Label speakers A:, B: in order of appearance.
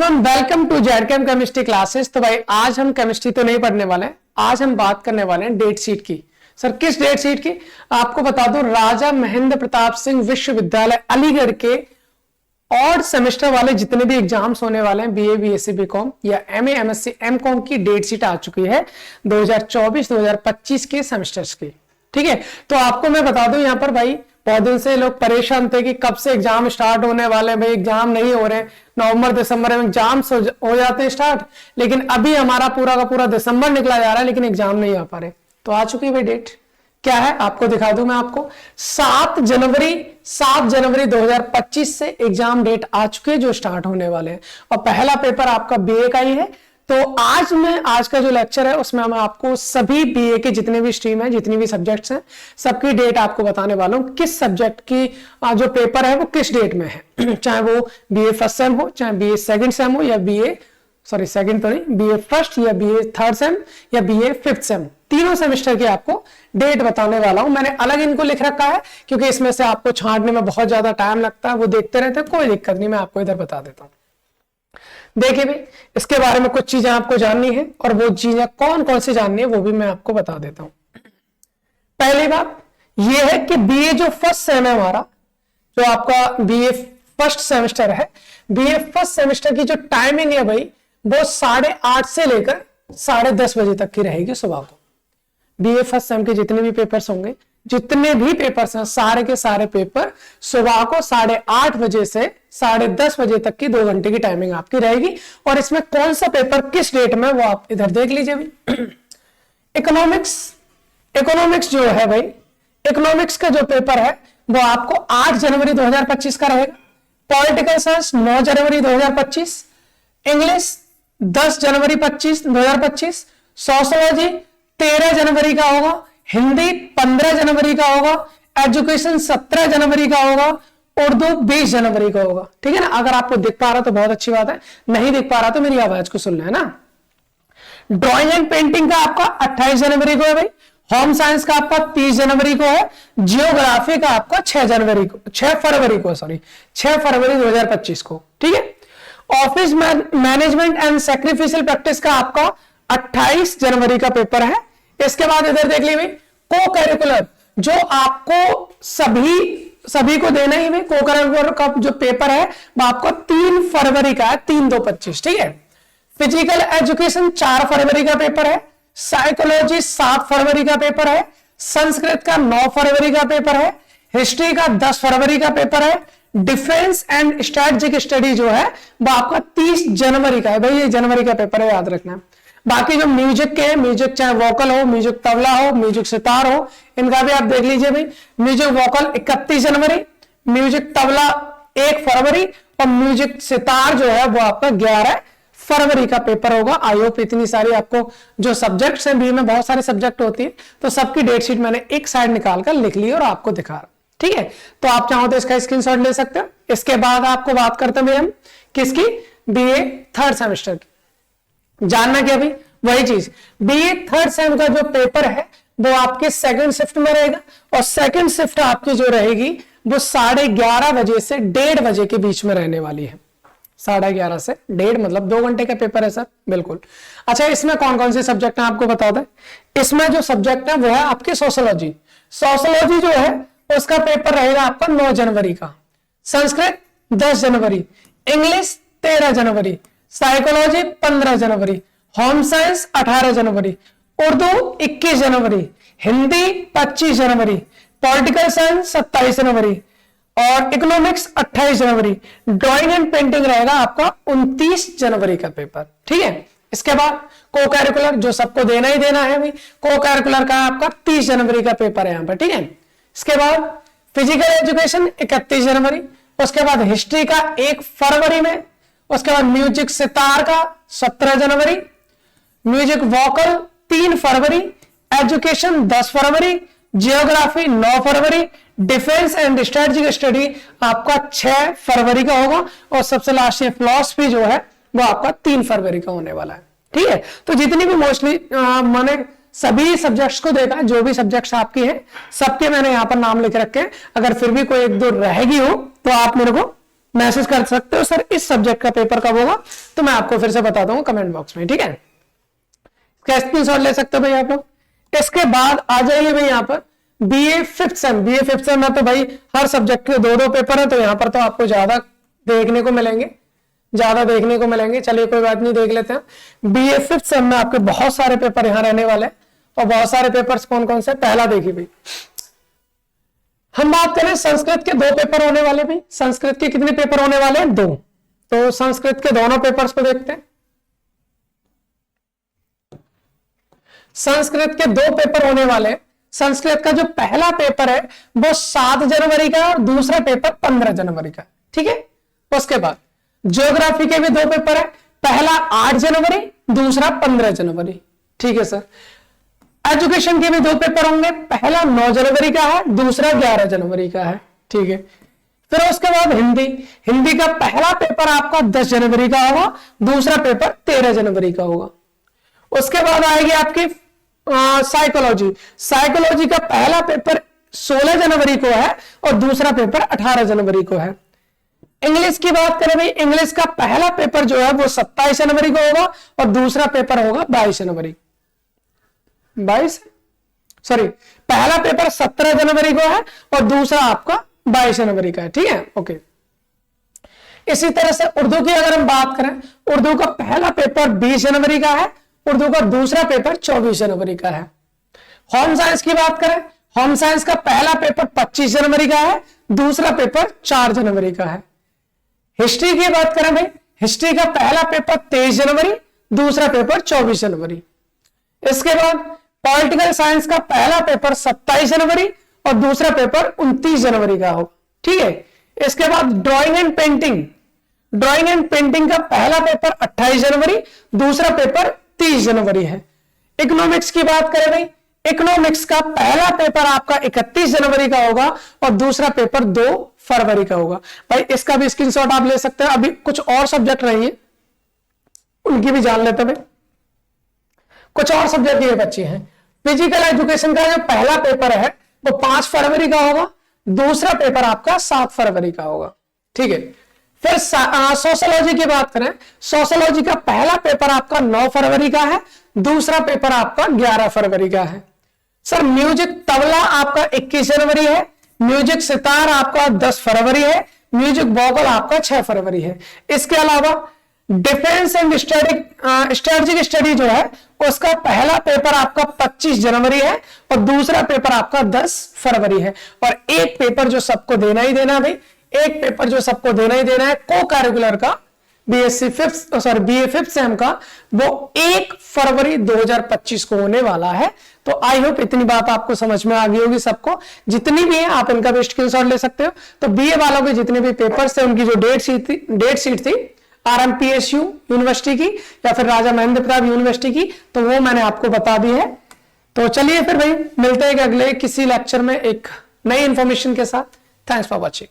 A: Everyone, welcome to जेडकेम chemistry classes. तो भाई आज हम केमिस्ट्री तो नहीं पढ़ने वाले हैं, आज हम बात करने वाले हैं डेट शीट की। सर किस डेट शीट की? आपको बता दूं, राजा महेंद्र प्रताप सिंह विश्वविद्यालय अलीगढ़ के ऑड सेमेस्टर वाले जितने भी एग्जाम्स होने वाले हैं, बीए, बीएससी, बीकॉम या एमए, एमएससी, एमकॉम की डेट शीट आ चुकी है 2024-2025 के सेमेस्टर्स की। ठीक है, तो आपको मैं बता दूं यहाँ पर भाई बहुत दिन से लोग परेशान थे कि कब से एग्जाम स्टार्ट होने वाले हैं। भाई एग्जाम नहीं हो रहे, नवंबर दिसंबर में एग्जाम्स हो जाते हैं स्टार्ट, लेकिन अभी हमारा पूरा का पूरा दिसंबर निकला जा रहा है लेकिन एग्जाम नहीं आ पा रहे। तो आ चुकी है भाई डेट, क्या है आपको दिखा दूं मैं आपको। 7 जनवरी 2025 से एग्जाम डेट आ चुके हैं जो स्टार्ट होने वाले हैं, और पहला पेपर आपका बीए का ही है। तो आज का जो लेक्चर है उसमें मैं आपको सभी बीए के जितने भी स्ट्रीम है, जितनी भी सब्जेक्ट्स हैं, सबकी डेट आपको बताने वाला हूं, किस सब्जेक्ट की जो पेपर है वो किस डेट में है। चाहे वो बीए फर्स्ट सेम हो, चाहे बीए सेकंड सेम हो, या सेकंड तो नहीं, बीए फर्स्ट या बीए थर्ड सेम या बीए फिफ्थ सेम, तीनों सेमेस्टर की आपको डेट बताने वाला हूं। मैंने अलग इनको लिख रखा है क्योंकि इसमें से आपको छांटने में बहुत ज्यादा टाइम लगता है, वो देखते रहते हैं, कोई दिक्कत नहीं, मैं आपको इधर बता देता हूं। देखिए भी इसके बारे में कुछ चीजें आपको जाननी है, और वो चीजें कौन कौन सी जाननी है वो भी मैं आपको बता देता हूं। पहली बात ये है कि बीए जो फर्स्ट सेम है हमारा, जो आपका बीए फर्स्ट सेमेस्टर है, बीए फर्स्ट सेमेस्टर की जो टाइमिंग है भाई वो 8:30 से लेकर 10:30 बजे तक की रहेगी सुबह को। बीए फर्स्ट सेम के जितने भी पेपर्स होंगे, जितने भी पेपर्स हैं, सारे के सारे पेपर सुबह को 8:30 बजे से 10:30 बजे तक की 2 घंटे की टाइमिंग आपकी रहेगी। और इसमें कौन सा पेपर किस डेट में वो आप इधर देख लीजिए भी। इकोनॉमिक्स जो है भाई, इकोनॉमिक्स का जो पेपर है वो आपको 8 जनवरी 2025 का रहेगा। पॉलिटिकल साइंस 9 जनवरी 2025, इंग्लिश 10 जनवरी 2025, सोशियोलॉजी 13 जनवरी का होगा, हिंदी 15 जनवरी का होगा, एजुकेशन 17 जनवरी का होगा, उर्दू 20 जनवरी का होगा। ठीक है ना, अगर आपको दिख पा रहा तो बहुत अच्छी बात है, नहीं दिख पा रहा तो मेरी आवाज को सुन ले ना। ड्राइंग एंड पेंटिंग का आपका 28 जनवरी को है भाई, होम साइंस का आपका 30 जनवरी को है, जियोग्राफी का आपका 6 फरवरी 2025 को। ठीक है, office management and sacrificial practice का आपका 28 जनवरी का पेपर है। इसके बाद इधर देख लीजिए को करिकुलर, जो आपको सभी को देना ही है। को करिकुलर का जो पेपर है वो आपको 3 फरवरी का है, 3/2/25। ठीक है, फिजिकल एजुकेशन 4 फरवरी का पेपर है, साइकोलॉजी 7 फरवरी का पेपर है, संस्कृत का 9 फरवरी का पेपर है, हिस्ट्री का 10 फरवरी का पेपर है, डिफेंस एंड स्ट्रेटेजिक स्टडी जो है वो आपका 30 जनवरी का है। भाई ये जनवरी का पेपर है, याद रखना। बाकी जो म्यूजिक के हैं, म्यूजिक चाहे वोकल हो, म्यूजिक तबला हो, म्यूजिक सितार हो, इनका भी आप देख लीजिए भाई। म्यूजिक वोकल 31 जनवरी, म्यूजिक तबला 1 फरवरी, और म्यूजिक सितार जो है वो आपका 11 फरवरी का पेपर होगा। आई होप इतनी सारी आपको जो सब्जेक्ट्स हैं, बी में बहुत सारे सब्जेक्ट होती है, तो सबकी डेट शीट मैंने एक साइड निकालकर लिख ली और आपको दिखा रहा। ठीक है, तो आप चाहो तो इसका स्क्रीनशॉट ले सकते हो। इसके बाद आपको बात करते हैं हम किसकी, बीए थर्ड सेमेस्टर की। जानना क्या भाई, वही चीज, बीए थर्ड सेम का जो पेपर है वो आपके सेकंड शिफ्ट में रहेगा, और सेकंड शिफ्ट आपकी जो रहेगी वो 11:30 बजे से 1:30 बजे के बीच में रहने वाली है। 11:30 से 1:30 मतलब 2 घंटे का पेपर है सर, बिल्कुल। अच्छा, इसमें कौन कौन से सब्जेक्ट हैं आपको बता दें। इसमें जो सब्जेक्ट है वो है आपकी सोशियोलॉजी। सोशियोलॉजी जो है उसका पेपर रहेगा आपका 9 जनवरी का, संस्कृत 10 जनवरी, इंग्लिश 13 जनवरी, साइकोलॉजी 15 जनवरी, होम साइंस 18 जनवरी, उर्दू 21 जनवरी, हिंदी 25 जनवरी, पॉलिटिकल साइंस 27 जनवरी, और economics 28 January. Drawing and painting रहेगा आपका 29 जनवरी का पेपर। ठीक है, इसके बाद को करिकुलर जो सबको देना ही देना है भाई, को करिकुलर का आपका 30 जनवरी का पेपर है यहाँ पर। ठीक है, इसके बाद फिजिकल एजुकेशन 31 जनवरी, उसके बाद हिस्ट्री का 1 फरवरी में, उसके बाद म्यूजिक सितार का 17 जनवरी, म्यूजिक वोकल 3 फरवरी, एजुकेशन 10 फरवरी, जियोग्राफी 9 फरवरी, डिफेंस एंड स्ट्रेटेजिक स्टडी आपका 6 फरवरी का होगा, और सबसे लास्ट ये फिलॉसफी जो है वो आपका 3 फरवरी का होने वाला है। ठीक है, तो जितनी भी मोस्टली मैंने सभी सब्जेक्ट्स को देखा, जो भी सब्जेक्ट्स आपकी हैं सबके मैंने यहां पर नाम लिख रखे हैं। अगर फिर भी कोई 1-2 रहेगी हो तो आप मेरे को मैसेज कर सकते हो सर इस सब्जेक्ट का पेपर कब होगा, तो मैं आपको फिर से बता दूंगा कमेंट बॉक्स में, ठीक है। इसका स्क्रीनशॉट ले सकते हो भाई आप लोग। इसके बाद आ जाइए भाई यहाँ पर बीए फिफ्थ सेम में तो भाई हर सब्जेक्ट के 2-2 पेपर है, तो यहाँ पर तो आपको ज्यादा देखने को मिलेंगे। चलिए कोई बात नहीं, देख लेते हैं। बीए फिफ्थ सेम में आपके बहुत सारे पेपर यहाँ रहने वाले हैं, और बहुत सारे पेपर्स कौन कौन से। पहला देखिए भाई, हम बात करें संस्कृत के 2 पेपर होने वाले भाई। संस्कृत के कितने पेपर होने वाले हैं? 2। तो संस्कृत के दोनों पेपर्स को देखते हैं। संस्कृत के 2 पेपर होने वाले हैं। संस्कृत का जो पहला पेपर है वो 7 जनवरी का और दूसरा पेपर 15 जनवरी का, ठीक है। उसके बाद ज्योग्राफी के भी 2 पेपर है, पहला 8 जनवरी, दूसरा 15 जनवरी, ठीक है सर। एजुकेशन के भी 2 पेपर होंगे, पहला 9 जनवरी का है, दूसरा 11 जनवरी का है, ठीक है। फिर उसके बाद हिंदी का पहला पेपर आपका 10 जनवरी का होगा, दूसरा पेपर 13 जनवरी का होगा। उसके बाद आएगी आपकी साइकोलॉजी का पहला पेपर 16 जनवरी को है और दूसरा पेपर 18 जनवरी को है। इंग्लिश की बात करें भाई, इंग्लिश का पहला पेपर जो है वो 27 जनवरी को होगा और दूसरा पेपर होगा 22 जनवरी। पहला पेपर 17 जनवरी को है और दूसरा आपका 22 जनवरी का है, ठीक है, ओके। इसी तरह से उर्दू की अगर हम बात करें, उर्दू का पहला पेपर 20 जनवरी का है, उर्दू का दूसरा पेपर 24 जनवरी का है। होम साइंस की बात करें, होम साइंस का पहला पेपर 25 जनवरी का है, दूसरा पेपर 4 जनवरी का है। हिस्ट्री की बात करें भाई, हिस्ट्री का पहला पेपर 23 जनवरी, दूसरा पेपर 24 जनवरी। इसके बाद पॉलिटिकल साइंस का पहला पेपर 27 जनवरी और दूसरा पेपर 29 जनवरी का होगा, ठीक है। इसके बाद ड्राइंग एंड पेंटिंग का पहला पेपर 28 जनवरी, दूसरा पेपर 30 जनवरी है। इकोनॉमिक्स की बात करें भाई, इकोनॉमिक्स का पहला पेपर आपका 31 जनवरी का होगा और दूसरा पेपर 2 फरवरी का होगा। भाई इसका भी स्क्रीनशॉट आप ले सकते हैं। अभी कुछ और सब्जेक्ट रहेंगे उनकी भी जान लेते हैं भाई। कुछ और सब्जेक्ट ये बच्चे हैं। फिजिकल एजुकेशन का जो पहला पेपर है वो 5 फरवरी का होगा, दूसरा पेपर आपका 7 फरवरी का होगा, ठीक है। फिर सोशोलॉजी की बात करें, सोशोलॉजी का पहला पेपर आपका 9 फरवरी का है, दूसरा पेपर आपका 11 फरवरी का है। सर म्यूजिक तबला आपका 21 जनवरी है, म्यूजिक सितार आपका 10 फरवरी है, म्यूजिक वोकल आपका 6 फरवरी है। इसके अलावा डिफेंस एंड स्ट्रेटेजिक स्टडी जो है उसका पहला पेपर आपका 25 जनवरी है और दूसरा पेपर आपका 10 फरवरी है। और एक पेपर जो सबको देना ही देना भाई, एक पेपर जो सबको देना ही देना है को करिकुलर का बीए फिफ्थ सेम का, वो 1 फरवरी 2025 को होने वाला है। तो आई होप इतनी बात आपको समझ में आ गई होगी सबको। जितनी भी है आप इनका भी स्क्रीनशॉट ले सकते हो। तो बीए वालों के जितने भी पेपर्स थे उनकी जो डेट शीट थी आरएमपीएसयू यूनिवर्सिटी की या फिर राजा महेंद्र प्रताप यूनिवर्सिटी की, तो वो मैंने आपको बता दी है। तो चलिए फिर भाई मिलते हैं अगले किसी लेक्चर में एक नई इंफॉर्मेशन के साथ। Thanks for watching.